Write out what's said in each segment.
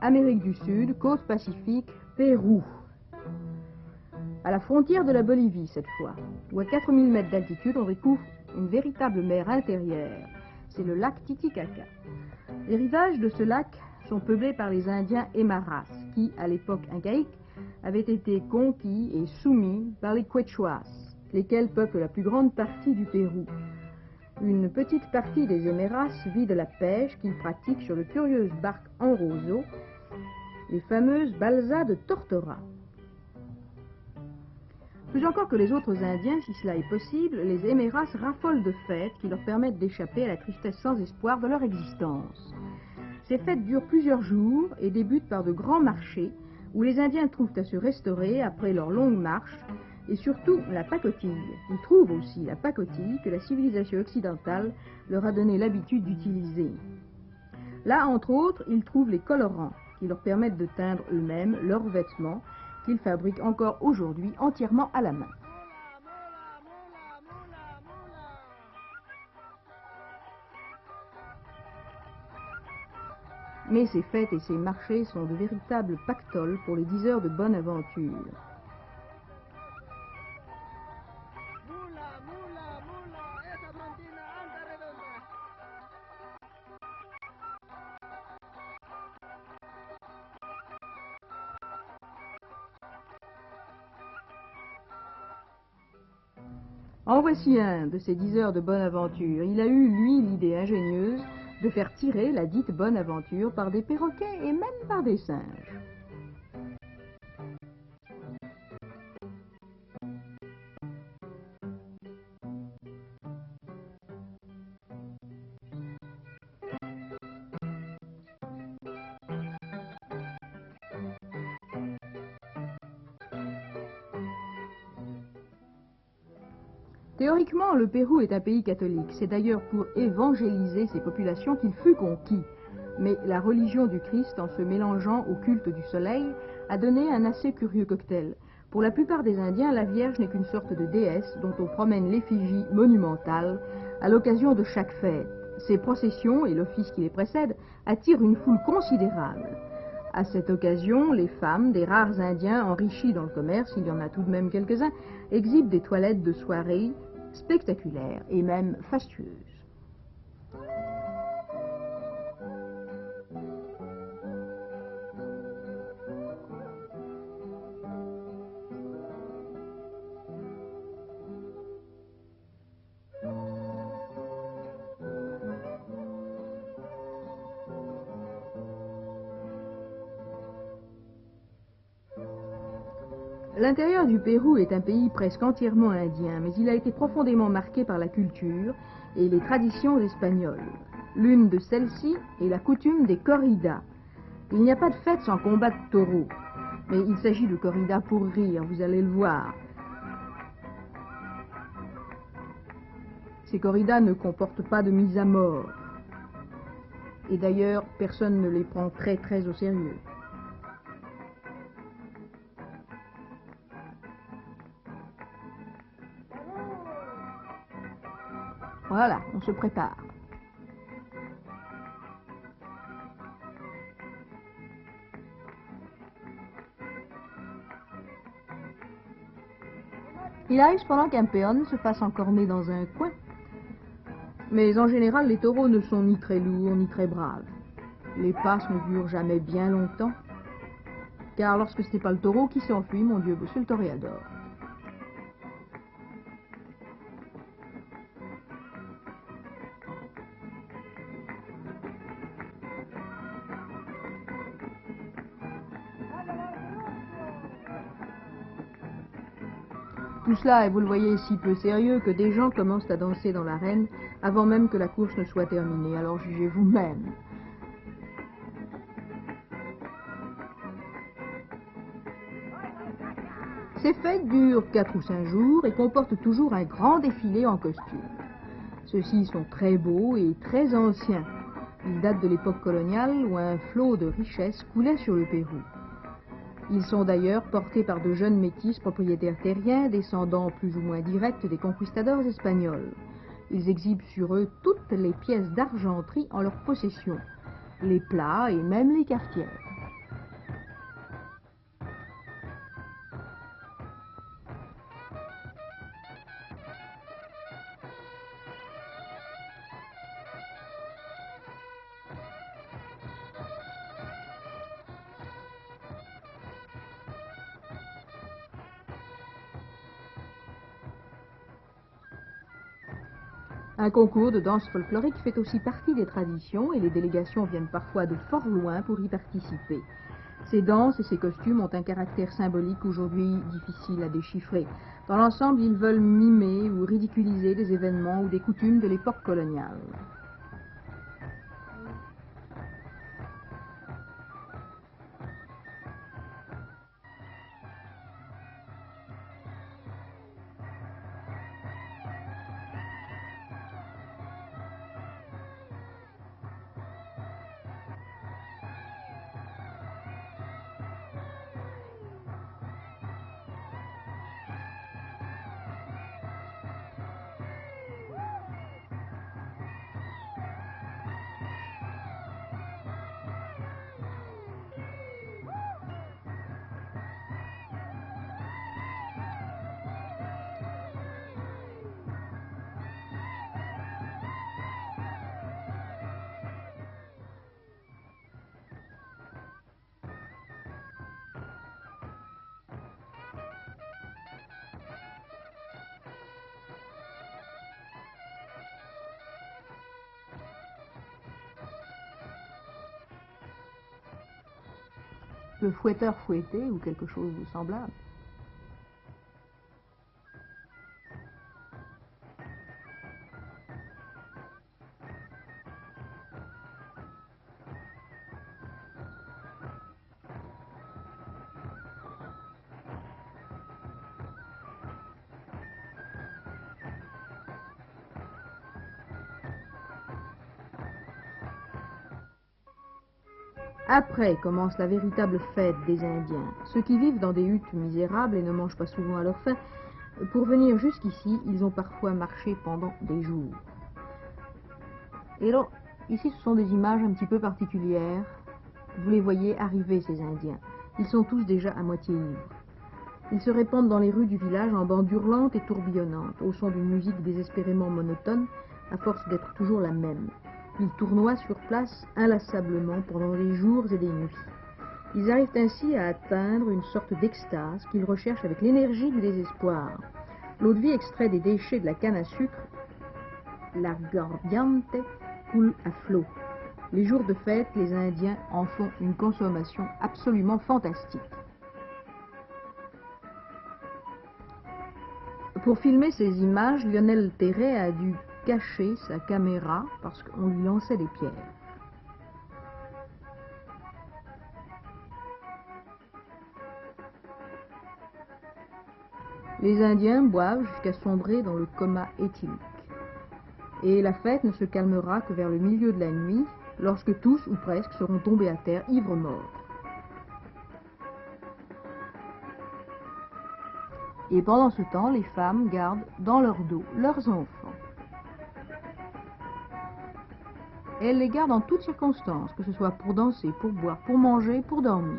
Amérique du Sud, côte Pacifique, Pérou. À la frontière de la Bolivie cette fois, où à 4000 mètres d'altitude on découvre une véritable mer intérieure. C'est le lac Titicaca. Les rivages de ce lac sont peuplés par les Indiens Aymaras, qui, à l'époque incaïque, avaient été conquis et soumis par les Quechuas, lesquels peuplent la plus grande partie du Pérou. Une petite partie des Aymaras vit de la pêche qu'ils pratiquent sur de curieuses barques en roseau, les fameuses balsas de Tortora. Plus encore que les autres Indiens, si cela est possible, les Aymaras raffolent de fêtes qui leur permettent d'échapper à la tristesse sans espoir de leur existence. Ces fêtes durent plusieurs jours et débutent par de grands marchés où les Indiens trouvent à se restaurer après leur longue marche et surtout la pacotille. Ils trouvent aussi la pacotille que la civilisation occidentale leur a donné l'habitude d'utiliser. Là, entre autres, ils trouvent les colorants qui leur permettent de teindre eux-mêmes leurs vêtements qu'ils fabriquent encore aujourd'hui entièrement à la main. Mais ces fêtes et ces marchés sont de véritables pactoles pour les diseurs de bonne aventure. En voici un de ces diseurs de bonne aventure. Il a eu, lui, l'idée ingénieuse de faire tirer la dite bonne aventure par des perroquets et même par des singes. Théoriquement, le Pérou est un pays catholique. C'est d'ailleurs pour évangéliser ses populations qu'il fut conquis. Mais la religion du Christ, en se mélangeant au culte du soleil, a donné un assez curieux cocktail. Pour la plupart des Indiens, la Vierge n'est qu'une sorte de déesse dont on promène l'effigie monumentale à l'occasion de chaque fête. Ces processions et l'office qui les précède attirent une foule considérable. À cette occasion, les femmes des rares Indiens enrichis dans le commerce, il y en a tout de même quelques-uns, exhibent des toilettes de soirée spectaculaires et même fastueuses. L'intérieur du Pérou est un pays presque entièrement indien, mais il a été profondément marqué par la culture et les traditions espagnoles. L'une de celles-ci est la coutume des corridas. Il n'y a pas de fête sans combat de taureaux, mais il s'agit de corridas pour rire, vous allez le voir. Ces corridas ne comportent pas de mise à mort. Et d'ailleurs, personne ne les prend très au sérieux. Voilà, on se prépare. Il arrive cependant qu'un péon se fasse encorner dans un coin. Mais en général, les taureaux ne sont ni très lourds ni très braves. Les passes ne durent jamais bien longtemps. Car lorsque ce n'est pas le taureau qui s'enfuit, mon Dieu, c'est le toréador. Tout cela, et vous le voyez, si peu sérieux que des gens commencent à danser dans l'arène avant même que la course ne soit terminée. Alors jugez vous-même. Ces fêtes durent 4 ou 5 jours et comportent toujours un grand défilé en costume. Ceux-ci sont très beaux et très anciens. Ils datent de l'époque coloniale où un flot de richesses coulait sur le Pérou. Ils sont d'ailleurs portés par de jeunes métis propriétaires terriens, descendants plus ou moins directs des conquistadors espagnols. Ils exhibent sur eux toutes les pièces d'argenterie en leur possession, les plats et même les cafetières. Un concours de danse folklorique fait aussi partie des traditions et les délégations viennent parfois de fort loin pour y participer. Ces danses et ces costumes ont un caractère symbolique aujourd'hui difficile à déchiffrer. Dans l'ensemble, ils veulent mimer ou ridiculiser des événements ou des coutumes de l'époque coloniale. Le fouetteur fouetté ou quelque chose de semblable. Après commence la véritable fête des Indiens. Ceux qui vivent dans des huttes misérables et ne mangent pas souvent à leur faim, pour venir jusqu'ici, ils ont parfois marché pendant des jours. Et alors, ici ce sont des images un petit peu particulières. Vous les voyez arriver, ces Indiens. Ils sont tous déjà à moitié ivres. Ils se répandent dans les rues du village en bandes hurlantes et tourbillonnantes, au son d'une musique désespérément monotone, à force d'être toujours la même. Ils tournoient sur place inlassablement pendant des jours et des nuits. Ils arrivent ainsi à atteindre une sorte d'extase qu'ils recherchent avec l'énergie du désespoir. L'eau de vie extraite des déchets de la canne à sucre, la gordiante, coule à flot. Les jours de fête, les Indiens en font une consommation absolument fantastique. Pour filmer ces images, Lionel Terray a dû cacher sa caméra parce qu'on lui lançait des pierres. Les Indiens boivent jusqu'à sombrer dans le coma éthylique. Et la fête ne se calmera que vers le milieu de la nuit, lorsque tous ou presque seront tombés à terre, ivres morts. Et pendant ce temps, les femmes gardent dans leur dos leurs enfants. Et elles les gardent en toutes circonstances, que ce soit pour danser, pour boire, pour manger, pour dormir.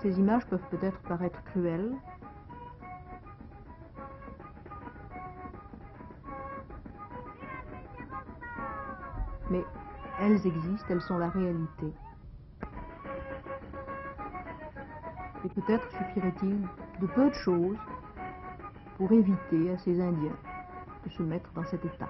Ces images peuvent peut-être paraître cruelles, mais elles existent, elles sont la réalité. Et peut-être suffirait-il de peu de choses pour éviter à ces Indiens de se mettre dans cet état.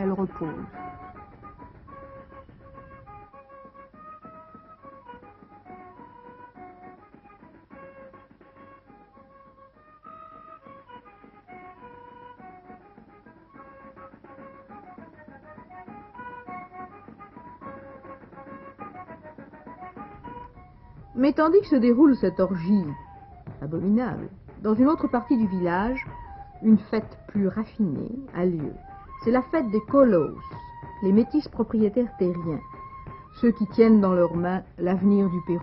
Elle repose. Mais tandis que se déroule cette orgie abominable, dans une autre partie du village, une fête plus raffinée a lieu. C'est la fête des Colos, les métis propriétaires terriens, ceux qui tiennent dans leurs mains l'avenir du Pérou.